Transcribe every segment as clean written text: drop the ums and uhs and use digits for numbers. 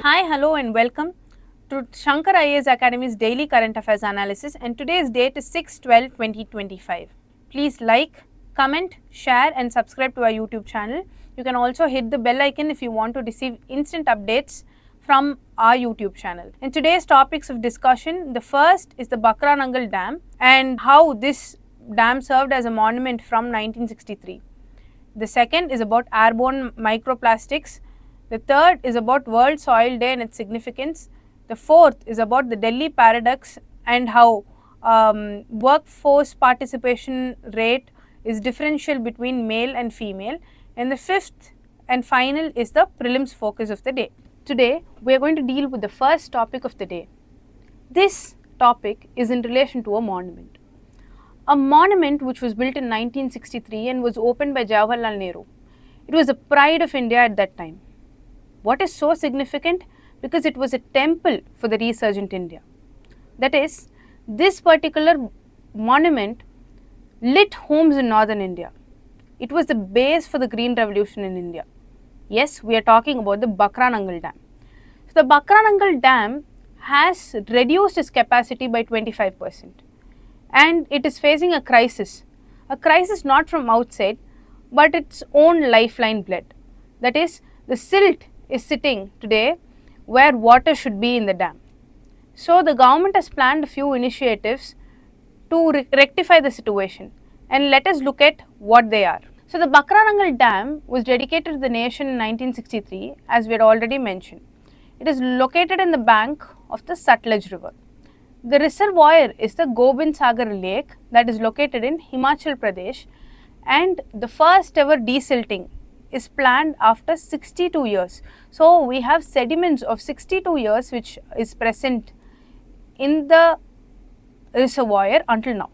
Hi, hello and welcome to Shankar IAS Academy's Daily Current Affairs Analysis, and today's date is 6/12/2025. Please like, comment, share and subscribe to our YouTube channel. You can also hit the bell icon if you want to receive instant updates from our YouTube channel. In today's topics of discussion, the first is the Bhakra Dam and how this dam served as a monument from 1963. The second is about airborne microplastics. The third is about World Soil Day and its significance. The fourth is about the Delhi paradox and how workforce participation rate is differential between male and female. And the fifth and final is the prelims focus of the day. Today, we are going to deal with the first topic of the day. This topic is in relation to a monument. A monument which was built in 1963 and was opened by Jawaharlal Nehru. It was the pride of India at that time. What is so significant? Because it was a temple for the resurgent India. That is, this particular monument lit homes in northern India. It was the base for the Green Revolution in India. Yes, we are talking about the Bhakra Dam. So, the Bhakra Dam has reduced its capacity by 25%. And it is facing a crisis not from outside, but its own lifeline bled. That is, the silt is sitting today where water should be in the dam. So, the government has planned a few initiatives to rectify the situation, and let us look at what they are. So, the Bhakra Dam was dedicated to the nation in 1963, as we had already mentioned. It is located in the bank of the Sutlej river. The reservoir is the Gobind Sagar lake that is located in Himachal Pradesh, and the first ever desilting is planned after 62 years. So, we have sediments of 62 years which is present in the reservoir until now.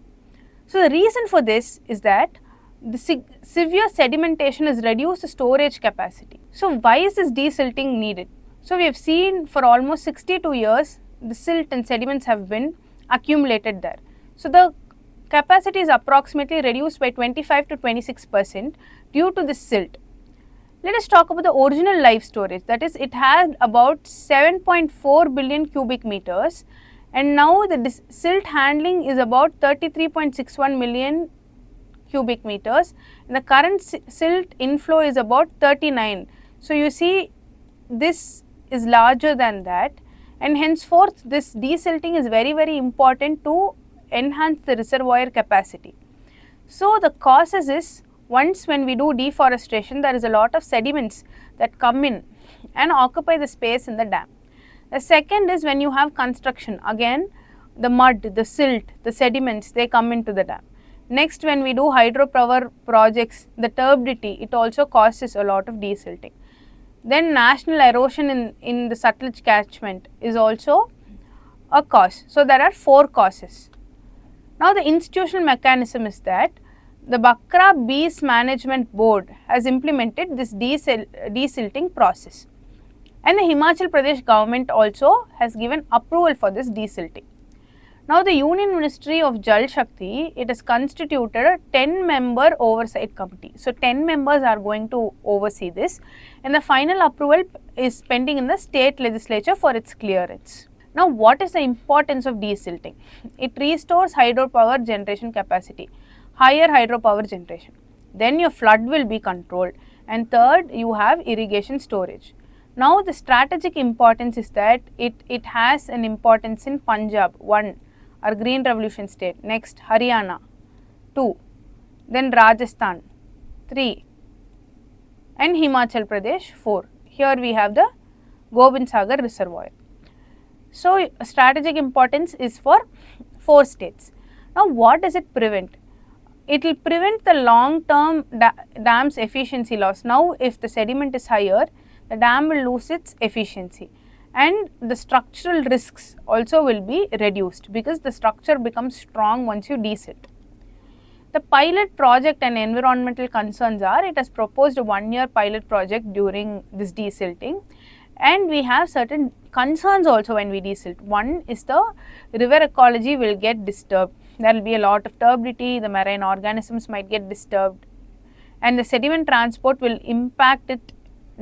So, the reason for this is that the severe sedimentation has reduced the storage capacity. So, why is this desilting needed? So, we have seen for almost 62 years the silt and sediments have been accumulated there. So, the capacity is approximately reduced by 25 to 26% due to the silt. Let us talk about the original live storage, that is, it had about 7.4 billion cubic meters, and now the silt handling is about 33.61 million cubic meters, and the current silt inflow is about 39. So, you see this is larger than that, and henceforth this desilting is very important to enhance the reservoir capacity. So, the causes is, once when we do deforestation, there is a lot of sediments that come in and occupy the space in the dam. The second is when you have construction, again the mud, the silt, the sediments, they come into the dam. Next, when we do hydropower projects, the turbidity, it also causes a lot of desilting. Then national erosion in the Sutlej catchment is also a cause. So, there are 4 causes. Now, the institutional mechanism is that the Bhakra Bees Management Board has implemented this desilting process, and the Himachal Pradesh government also has given approval for this desilting. Now, the Union Ministry of Jal Shakti, it has constituted a 10-member oversight committee. So, 10 members are going to oversee this, and the final approval is pending in the state legislature for its clearance. Now, what is the importance of desilting? It restores hydropower generation capacity, higher hydropower generation. Then your flood will be controlled, and third, you have irrigation storage. Now, the strategic importance is that it has an importance in Punjab, 1, our Green Revolution state, next Haryana, 2, then Rajasthan, 3, and Himachal Pradesh, 4. Here we have the Gobind Sagar reservoir. So, strategic importance is for 4 states. Now, what does it prevent? It will prevent the long-term dam's efficiency loss. Now, if the sediment is higher, the dam will lose its efficiency, and the structural risks also will be reduced because the structure becomes strong once you desilt. The pilot project and environmental concerns are, it has proposed a 1-year pilot project during this desilting, and we have certain concerns also when we desilt. One is the river ecology will get disturbed. There will be a lot of turbidity, the marine organisms might get disturbed, and the sediment transport will impact it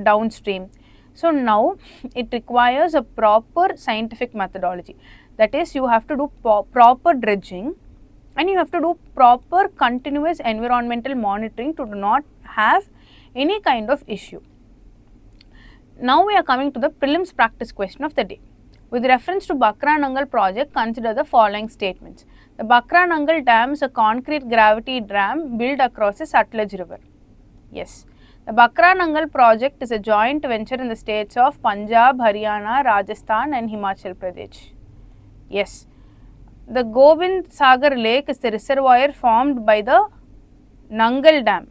downstream. So now it requires a proper scientific methodology. That is, you have to do proper dredging and you have to do proper continuous environmental monitoring to not have any kind of issue. Now we are coming to the prelims practice question of the day. With reference to Bhakra Nangal project, consider the following statements. The Bhakra Nangal Dam is a concrete gravity dam built across the Sutlej River. Yes. The Bhakra Nangal project is a joint venture in the states of Punjab, Haryana, Rajasthan and Himachal Pradesh. Yes. The Gobind Sagar Lake is the reservoir formed by the Nangal Dam.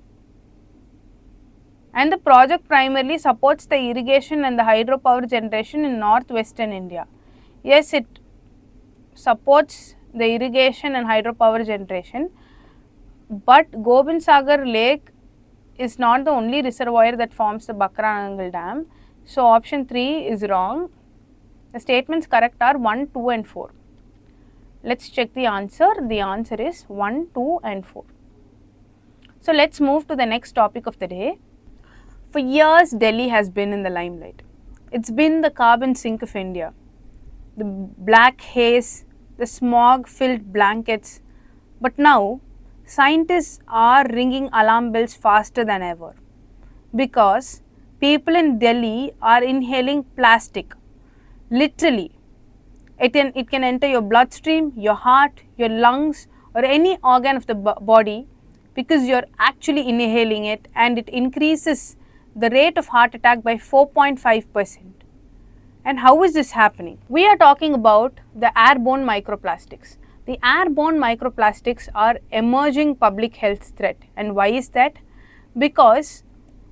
And the project primarily supports the irrigation and the hydropower generation in northwestern India. Yes, it supports the irrigation and hydropower generation, but Gobind Sagar Lake is not the only reservoir that forms the Bhakra Nangal Dam. So option 3 is wrong. The statements correct are 1, 2 and 4. Let's check the answer. The answer is 1, 2 and 4. So let's move to the next topic of the day. For years, Delhi has been in the limelight. It's been the carbon sink of India. The black haze, the smog-filled blankets. But now, scientists are ringing alarm bells faster than ever because people in Delhi are inhaling plastic. Literally, it can enter your bloodstream, your heart, your lungs or any organ of the body because you are actually inhaling it, and it increases the rate of heart attack by 4.5%. And how is this happening? We are talking about the airborne microplastics. The airborne microplastics are emerging public health threat. And why is that? Because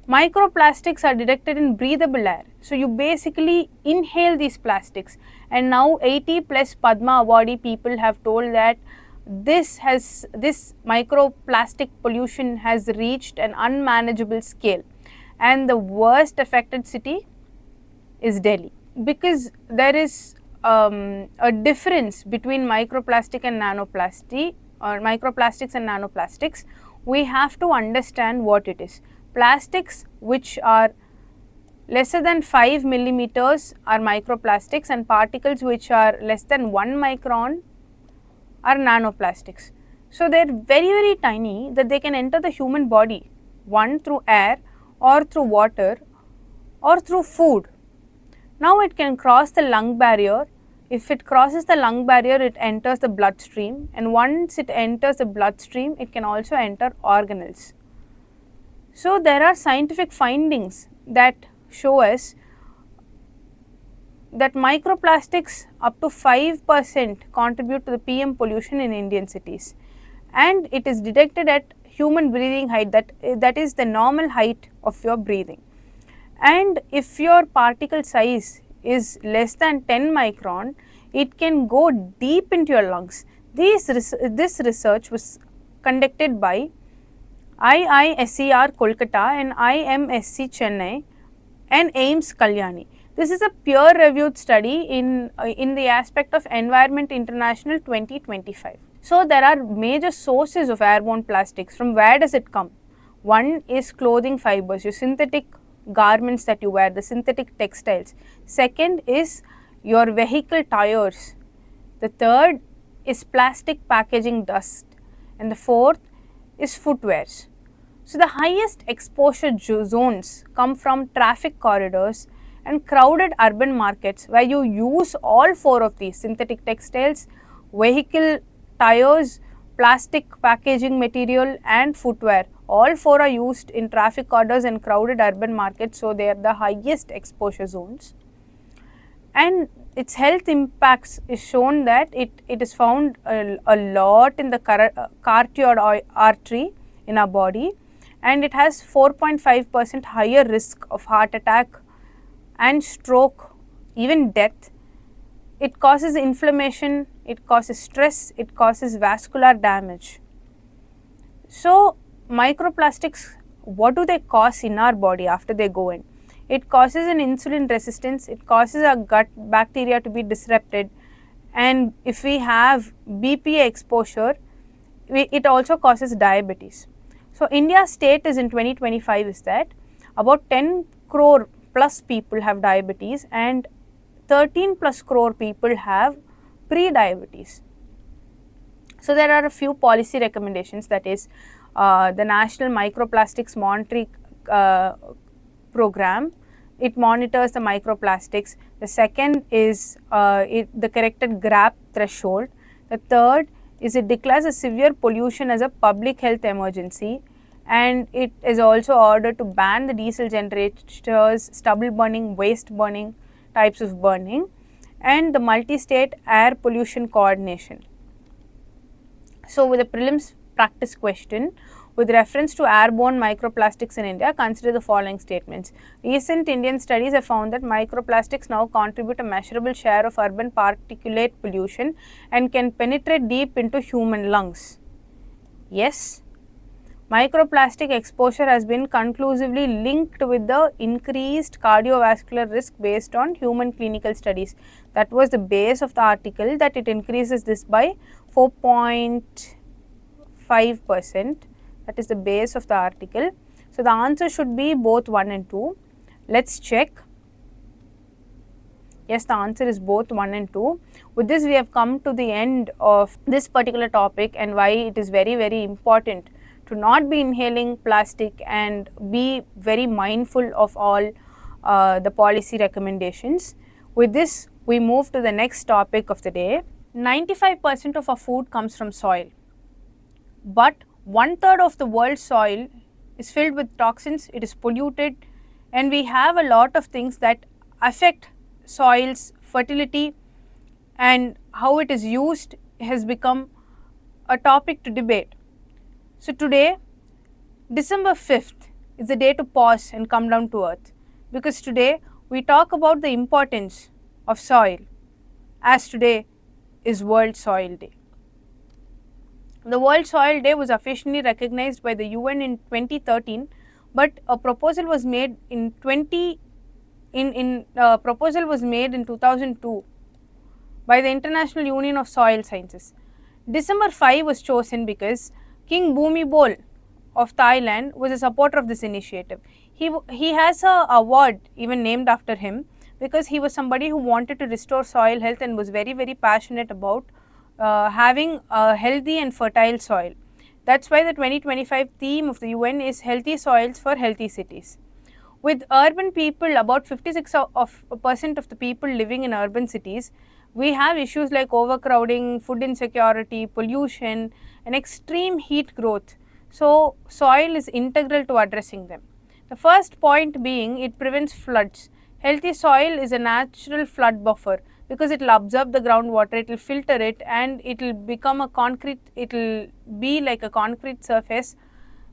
microplastics are detected in breathable air. So you basically inhale these plastics, and now 80 plus Padma awardee people have told that this microplastic pollution has reached an unmanageable scale. And the worst affected city is Delhi, because there is a difference between microplastic and nanoplastic, or microplastics and nanoplastics. We have to understand what it is. Plastics which are lesser than 5 millimeters are microplastics, and particles which are less than 1 micron are nanoplastics. So they are very, very tiny that they can enter the human body, one through air or through water or through food. Now it can cross the lung barrier. If it crosses the lung barrier, it enters the bloodstream, and once it enters the bloodstream, it can also enter organelles. So there are scientific findings that show us that microplastics up to 5% contribute to the PM pollution in Indian cities, and it is detected at human breathing height, that is the normal height of your breathing. And if your particle size is less than 10 micron, it can go deep into your lungs. This research was conducted by IISER Kolkata and IMSC Chennai and AIIMS Kalyani. This is a peer-reviewed study in the aspect of Environment International 2025. So there are major sources of airborne plastics. From where does it come? One is clothing fibers, your synthetic garments that you wear, the synthetic textiles. Second is your vehicle tires. The third is plastic packaging dust, and the fourth is footwears. So the highest exposure zones come from traffic corridors and crowded urban markets where you use all four of these: synthetic textiles, vehicle tires, plastic packaging material and footwear. All four are used in traffic corridors and crowded urban markets, so they are the highest exposure zones. And its health impacts is shown that it is found a lot in the carotid artery in our body, and it has 4.5% higher risk of heart attack and stroke, even death. It causes inflammation, it causes stress, it causes vascular damage. So microplastics, what do they cause in our body after they go in? It causes an insulin resistance, it causes our gut bacteria to be disrupted, and if we have BPA exposure, it also causes diabetes. So India's status in 2025 is that about 10 crore plus people have diabetes and 13 plus crore people have pre-diabetes. So there are a few policy recommendations, that is the National Microplastics Monitoring Program. It monitors the microplastics. The second is the corrected GRAP threshold. The third is it declares a severe pollution as a public health emergency, and it is also ordered to ban the diesel generators, stubble burning, waste burning, types of burning, and the multi-state air pollution coordination. So with the prelims practice question, with reference to airborne microplastics in India, consider the following statements. Recent Indian studies have found that microplastics now contribute a measurable share of urban particulate pollution and can penetrate deep into human lungs. Yes, microplastic exposure has been conclusively linked with the increased cardiovascular risk based on human clinical studies. That was the base of the article, that it increases this by 4.5%. That is the base of the article. So the answer should be both 1 and 2. Let's check. Yes, the answer is both 1 and 2. With this, we have come to the end of this particular topic and why it is very, very important to not be inhaling plastic and be very mindful of all the policy recommendations. With this, we move to the next topic of the day. 95% of our food comes from soil, but 1/3 of the world's soil is filled with toxins, it is polluted, and we have a lot of things that affect soil's fertility, and how it is used has become a topic to debate. So today, December 5th is the day to pause and come down to earth, because today we talk about the importance of soil, as today is World Soil Day. The World Soil Day was officially recognized by the UN in 2013, but a proposal was made in 2002 by the International Union of Soil Sciences. December 5 was chosen because King Bhumibol of Thailand was a supporter of this initiative. He has a award even named after him, because he was somebody who wanted to restore soil health and was very, very passionate about having a healthy and fertile soil. That's why the 2025 theme of the UN is Healthy Soils for Healthy Cities. With urban people, about 56% of the people living in urban cities, we have issues like overcrowding, food insecurity, pollution, and extreme heat growth. So soil is integral to addressing them. The first point being, it prevents floods. Healthy soil is a natural flood buffer, because it will absorb the groundwater, it will filter it, and it will become a concrete, it will be like a concrete surface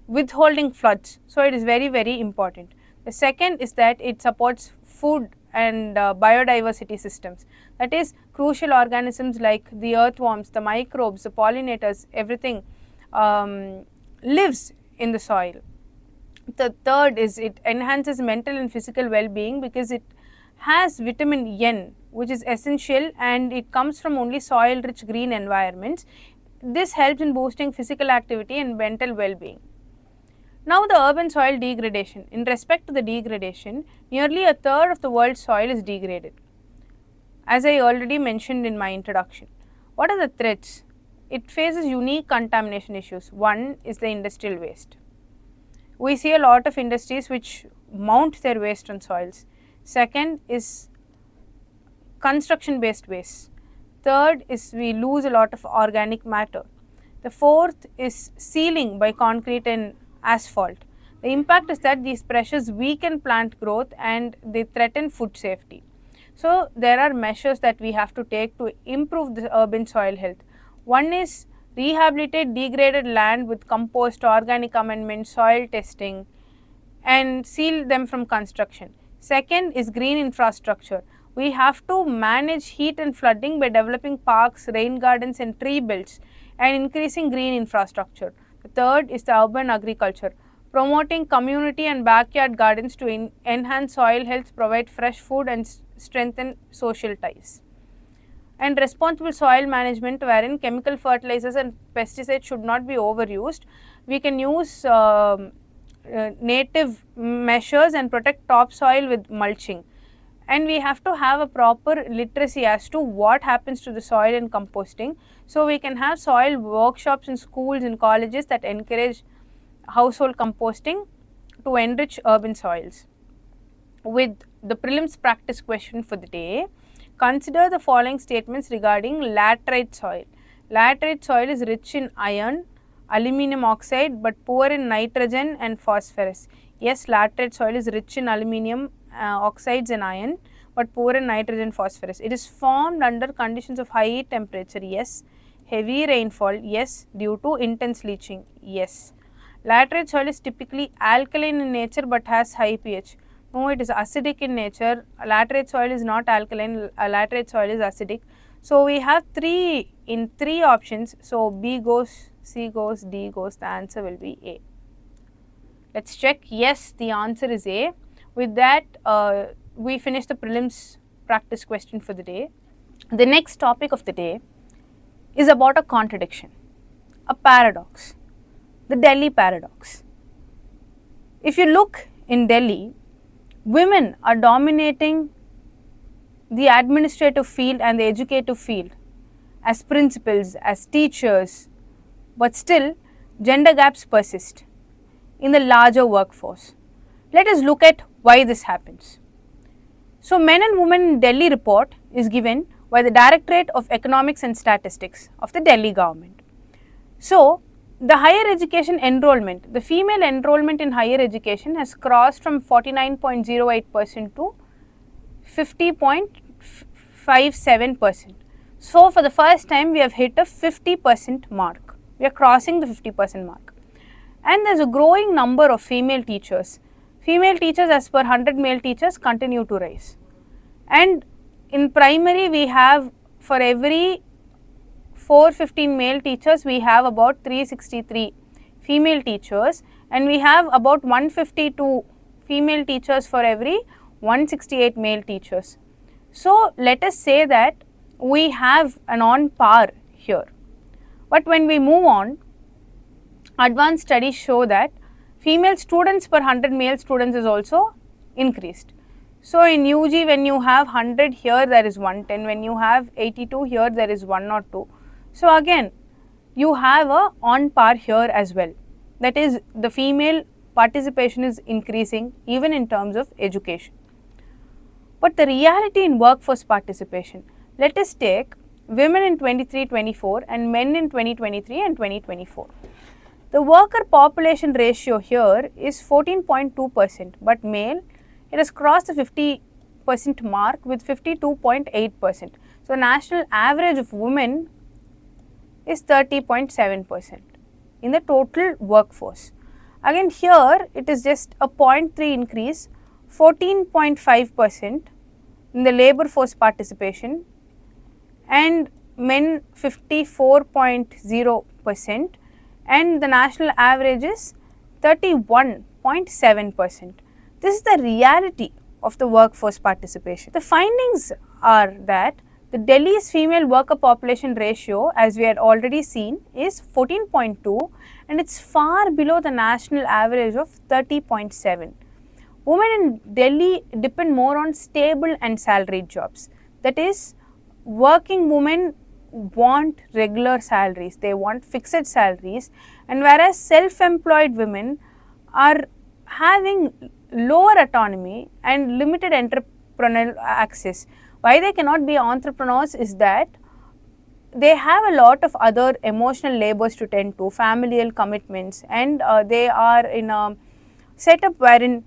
withholding floods. So it is very, very important. The second is that it supports food and biodiversity systems. That is, crucial organisms like the earthworms, the microbes, the pollinators, everything lives in the soil. The third is it enhances mental and physical well-being, because it has vitamin N, which is essential, and it comes from only soil-rich green environments. This helps in boosting physical activity and mental well-being. Now the urban soil degradation. In respect to the degradation, nearly 1/3 of the world's soil is degraded, as I already mentioned in my introduction. What are the threats? It faces unique contamination issues. One is the industrial waste. We see a lot of industries which mount their waste on soils. Second is construction based waste. Third is we lose a lot of organic matter. The fourth is sealing by concrete and asphalt. The impact is that these pressures weaken plant growth and they threaten food safety. So there are measures that we have to take to improve the urban soil health. One is rehabilitate degraded land with compost, organic amendment, soil testing, and seal them from construction. Second is green infrastructure. We have to manage heat and flooding by developing parks, rain gardens, and tree belts, and increasing green infrastructure. The third is the urban agriculture, promoting community and backyard gardens to enhance soil health, provide fresh food, and strengthen social ties. And responsible soil management, wherein chemical fertilizers and pesticides should not be overused. We can use native measures and protect topsoil with mulching. And we have to have a proper literacy as to what happens to the soil in composting. So we can have soil workshops in schools and colleges that encourage household composting to enrich urban soils. With the prelims practice question for the day, consider the following statements regarding laterite soil. Laterite soil is rich in iron, aluminum oxide but poor in nitrogen and phosphorus. Yes, laterite soil is rich in aluminum oxides and iron but poor in nitrogen phosphorus. It is formed under conditions of high temperature. Yes. Heavy rainfall. Yes. Due to intense leaching. Yes. Laterite soil is typically alkaline in nature but has high pH. No, it is acidic in nature. Laterite soil is not alkaline, laterite soil is acidic. So we have three options. So B goes, C goes, D goes. The answer will be A. Let's check. Yes, the answer is A. With that, we finish the prelims practice question for the day. The next topic of the day is about a contradiction, a paradox, the Delhi paradox. If you look in Delhi, women are dominating the administrative field and the educative field as principals, as teachers, but still gender gaps persist in the larger workforce. Let us look at why this happens. So, Men and Women in Delhi report is given by the Directorate of Economics and Statistics of the Delhi government. So, the higher education enrollment, the female enrollment in higher education has crossed from 49.08% to 50.57%. So, for the first time we have hit a 50% mark, we are crossing the 50% mark. And there is a growing number of female teachers. Female teachers as per 100 male teachers continue to rise. And in primary we have, for every 415 male teachers we have about 363 female teachers, and we have about 152 female teachers for every 168 male teachers. So, let us say that we have an on par here. But when we move on, advanced studies show that female students per 100 male students is also increased. So, in UG when you have 100 here there is 110, when you have 82 here there is 102. So, again you have a on par here as well, that is the female participation is increasing even in terms of education. But the reality in workforce participation, let us take women in 23-24 and men in 2023 and 2024. The worker population ratio here is 14.2%, but male it has crossed the 50% mark with 52.8%. So, national average of women is 30.7% in the total workforce. Again here it is just a 0.3 increase, 14.5% in the labour force participation, and men 54.0%, and the national average is 31.7%. This is the reality of the workforce participation. The findings are that the Delhi's female worker population ratio, as we had already seen, is 14.2 and it is far below the national average of 30.7. Women in Delhi depend more on stable and salaried jobs. That is, working women want regular salaries, they want fixed salaries, and whereas self-employed women are having lower autonomy and limited entrepreneurial access. Why they cannot be entrepreneurs is that they have a lot of other emotional labors to tend to, familial commitments, and they are in a setup wherein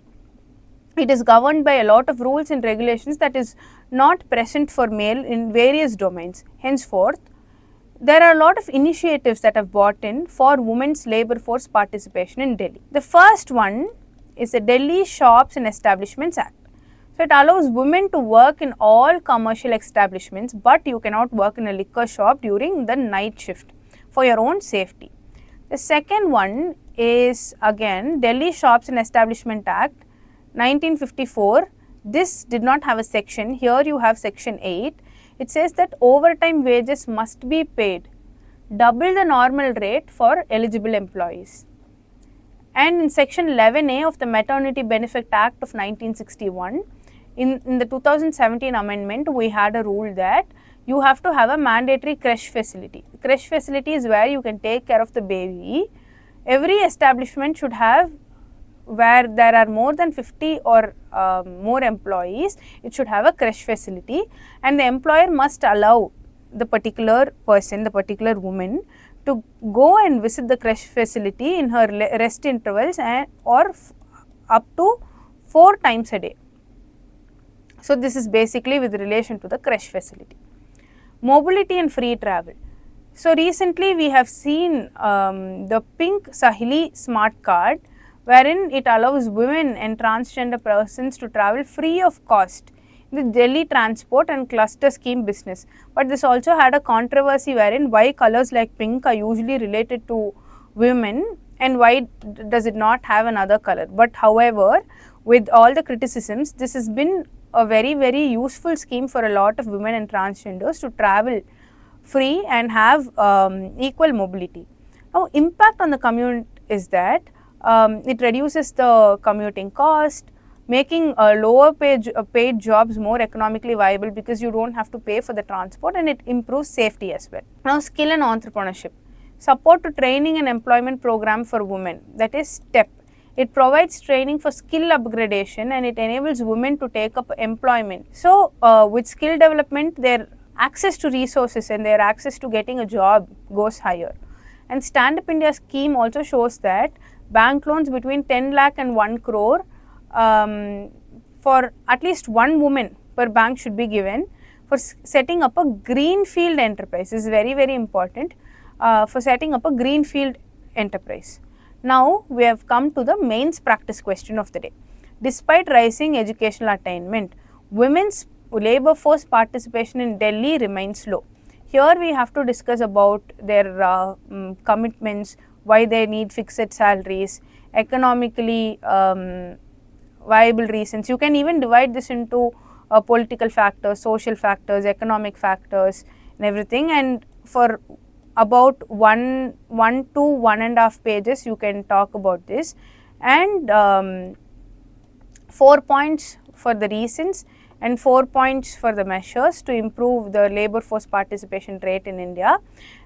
it is governed by a lot of rules and regulations that is not present for male in various domains. Henceforth, there are a lot of initiatives that have brought in for women's labour force participation in Delhi. The first one is the Delhi Shops and Establishments Act. So, it allows women to work in all commercial establishments, but you cannot work in a liquor shop during the night shift for your own safety. The second one is again Delhi Shops and Establishment Act 1954. This did not have a section, here you have section 8. It says that overtime wages must be paid double the normal rate for eligible employees. And in section 11A of the Maternity Benefit Act of 1961, in the 2017 amendment, we had a rule that you have to have a mandatory creche facility. Creche facility is where you can take care of the baby. Every establishment should have, where there are more than 50 or more employees, it should have a creche facility, and the employer must allow the particular person, the particular woman, to go and visit the creche facility in her rest intervals or up to 4 times a day. So, this is basically with relation to the creche facility. Mobility and free travel. So, recently we have seen the pink Sahili smart card, wherein it allows women and transgender persons to travel free of cost in the Delhi transport and cluster scheme business. But this also had a controversy wherein why colors like pink are usually related to women and why does it not have another color. But however, with all the criticisms, this has been a very useful scheme for a lot of women and transgenders to travel free and have equal mobility. Now, impact on the commute is that it reduces the commuting cost, making lower paid jobs more economically viable because you don't have to pay for the transport, and it improves safety as well. Now, skill and entrepreneurship. Support to training and employment program for women, that is STEP. It provides training for skill upgradation and it enables women to take up employment. So, with skill development, their access to resources and their access to getting a job goes higher. And Stand Up India scheme also shows that bank loans between 10 lakh and 1 crore for at least one woman per bank should be given for setting up a greenfield enterprise. This is very important for setting up a greenfield enterprise. Now, we have come to the mains practice question of the day. Despite rising educational attainment, women's labour force participation in Delhi remains low. Here we have to discuss about their commitments, why they need fixed salaries, economically viable reasons. You can even divide this into political factors, social factors, economic factors and everything, and for about 1 to 1.5 pages you can talk about this, and 4 points for the reasons and 4 points for the measures to improve the labour force participation rate in India.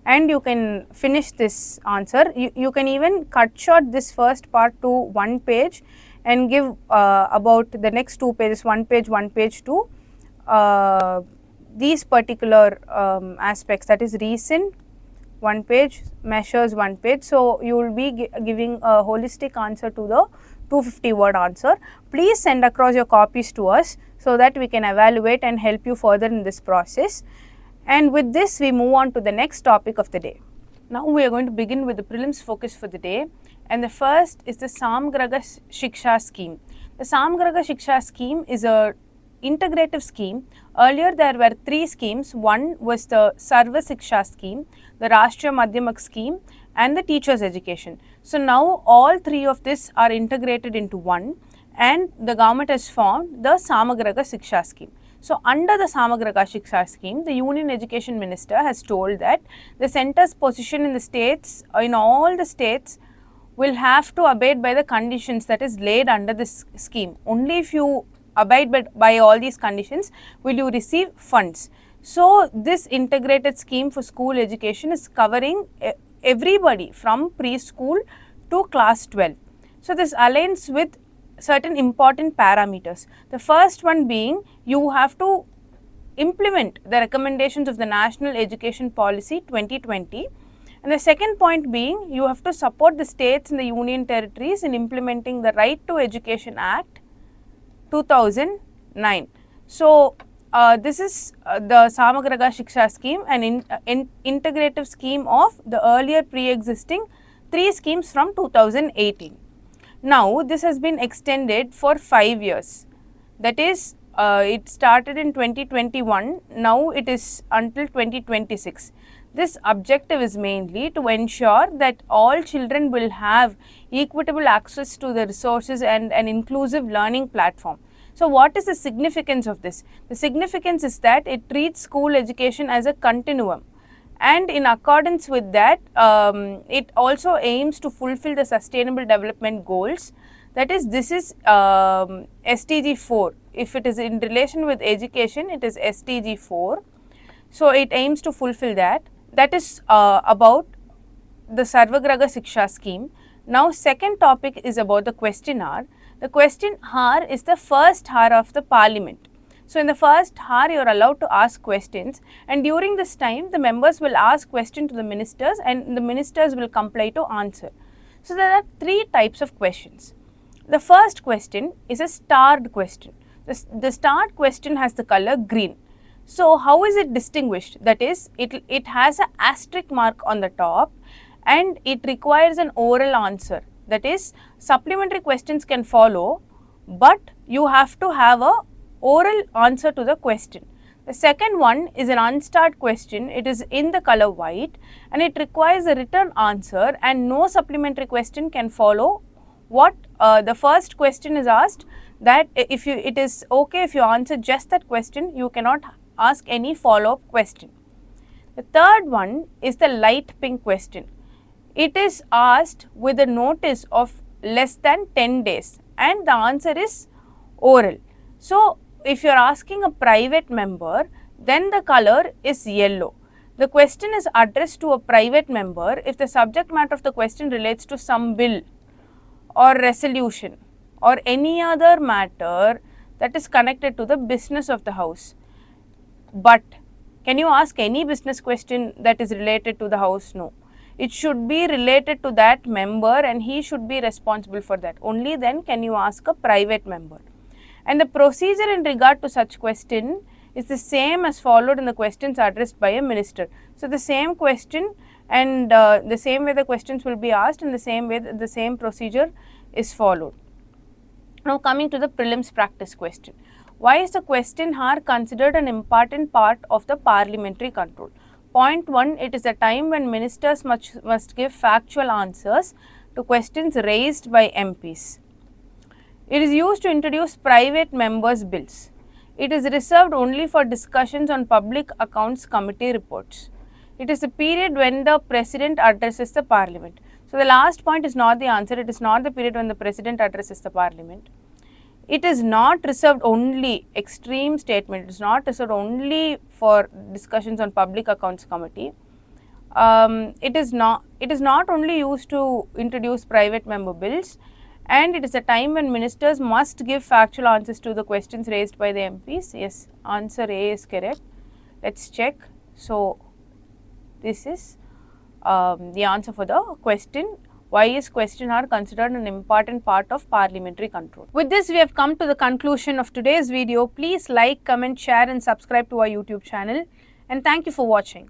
And you can finish this answer. You can even cut short this first part to 1 page and give about the next 2 pages, 1 page to these particular aspects, that is reason 1 page, measures 1 page. So, you will be giving a holistic answer to the 250 word answer. Please send across your copies to us so that we can evaluate and help you further in this process. And with this, we move on to the next topic of the day. Now, we are going to begin with the prelims focus for the day, and the first is the Samagra Shiksha scheme. The Samagra Shiksha scheme is a integrative scheme. Earlier there were 3 schemes. One was the Sarva Shiksha scheme, the Rashtriya Madhyamak scheme and the teachers education. So, now all 3 of these are integrated into one, and the government has formed the Samagra Shiksha scheme. So, under the Samagra Shiksha scheme, the Union Education Minister has told that the centre's position in the states, in all the states, will have to abide by the conditions that is laid under this scheme. Only if you abide by all these conditions will you receive funds. So, this integrated scheme for school education is covering everybody from preschool to class 12. So, this aligns with certain important parameters. The first one being you have to implement the recommendations of the National Education Policy 2020, and the second point being you have to support the states and the union territories in implementing the Right to Education Act 2009. So, this is the Samagra Shiksha scheme, an integrative scheme of the earlier pre-existing 3 schemes from 2018. Now, this has been extended for 5 years, that is it started in 2021, now it is until 2026. This objective is mainly to ensure that all children will have equitable access to the resources and an inclusive learning platform. So, what is the significance of this? The significance is that it treats school education as a continuum, and in accordance with that, it also aims to fulfill the sustainable development goals. That is, this is SDG 4. If it is in relation with education, it is SDG 4. So it aims to fulfill that. That is about the Sarvagraha Siksha scheme. Now second topic is about the question hour. The question hour is the first hour of the parliament. So in the first hour you are allowed to ask questions, and during this time the members will ask questions to the ministers and the ministers will comply to answer. So there are three types of questions. The first question is a starred question. The starred question has the color green. So how is it distinguished? That is, it has an asterisk mark on the top and it requires an oral answer. That is, supplementary questions can follow, but you have to have a oral answer to the question. The second one is an unstarred question. It is in the color white and it requires a written answer and no supplementary question can follow. What the first question is asked, that if it is okay if you answer just that question, you cannot ask any follow-up question. The third one is the light pink question. It is asked with a notice of less than 10 days and the answer is oral. So if you are asking a private member, then the color is yellow. The question is addressed to a private member if the subject matter of the question relates to some bill or resolution or any other matter that is connected to the business of the house. But can you ask any business question that is related to the house? No. It should be related to that member and he should be responsible for that. Only then can you ask a private member. And the procedure in regard to such question is the same as followed in the questions addressed by a minister. So the same question and the same way the questions will be asked, and the same way the same procedure is followed. Now coming to the prelims practice question. Why is the question hour considered an important part of the parliamentary control? Point 1, it is a time when ministers must give factual answers to questions raised by MPs. It is used to introduce private members' bills. It is reserved only for discussions on public accounts committee reports. It is a period when the president addresses the parliament. So the last point is not the answer. It is not the period when the president addresses the parliament. It is not reserved only, extreme statement, it is not reserved only for discussions on public accounts committee. It is not only used to introduce private member bills, and it is a time when ministers must give factual answers to the questions raised by the MPs. Yes, answer A is correct. Let's check. So this is the answer for the question. Why is question hour considered an important part of parliamentary control? With this, we have come to the conclusion of today's video. Please like, comment, share and subscribe to our YouTube channel, and thank you for watching.